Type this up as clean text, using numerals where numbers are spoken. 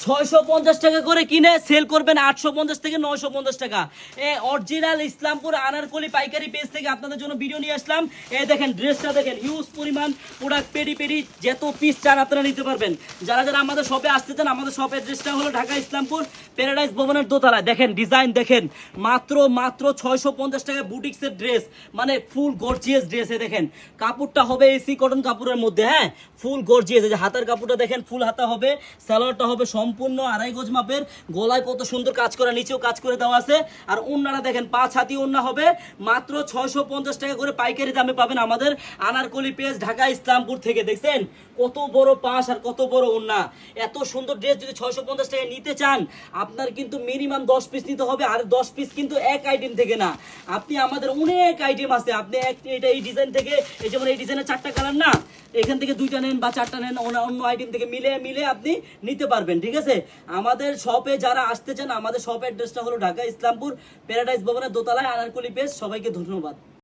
650 টাকা করে কিনে সেল করবেন 850 থেকে 950 টাকা। অরিজিনাল ইসলামপুর আনারকলি পাইকারি পেজ থেকে আপনাদের জন্য ভিডিও নিয়ে আসলাম। দেখেন ড্রেসটা দেখেন, হিউজ পরিমাণ প্রোডাক্ট, পেডি পেডি যত পিস চান আপনারা নিতে পারবেন। যারা যারা আমাদের শপে আসতে চান, আমাদের শপের অ্যাড্রেসটা হলো ঢাকা ইসলামপুর প্যারাডাইস ভবনের দোতলায়। দেখেন ডিজাইন দেখেন, মাত্র 650 টাকায় বুটিক্সের ড্রেস, মানে ফুল গর্জিয়াস ড্রেস। দেখেন কাপড়টা হবে এসি কটন কাপড়ের মধ্যে, হ্যাঁ ফুল গর্জিয়াস। যে হাতার কাপড়টা দেখেন ফুল হাতা হবে, সালোয়ারটা হবে সম্পূর্ণ 2.5 গজ মাপের, গলায় কত সুন্দর কাজ করা, নিচেও কাজ করে দেওয়া আছে। আর ওন্নাটা দেখেন 5 হাতি ওন্না হবে, মাত্র 650 টাকা করে পাইকারি দামে পাবেন আমাদের আনারকলি পেজ ঢাকা ইসলামপুর থেকে। দেখছেন কত বড় পাশ আর কত বড় ওন্না। এত সুন্দর ড্রেস যদি 650 টাকায় নিতে চান, আপনার কিন্তু মিনিমাম 10 পিস নিতে হবে। আর 10 পিস কিন্তু এক আইটেম থেকে না, আপনি আমাদের অনেক আইটেম আছে। আপনি এটা এই ডিজাইন থেকে, এই যেমন এই ডিজাইনের 4টা কালার না, এখান থেকে 2টা নেন বা 4টা নেন, অন্য আইটেম থেকে মিলে মিলে আপনি নিতে পারবেন। ঠিক আছে, আমাদের শপে যারা আসতে চান, আমাদের শপ অ্যাড্রেসটা হলো ঢাকা ইসলামপুর প্যারাডাইস ভবনের দোতলায়, আনারকলি পেজ। সবাইকে ধন্যবাদ।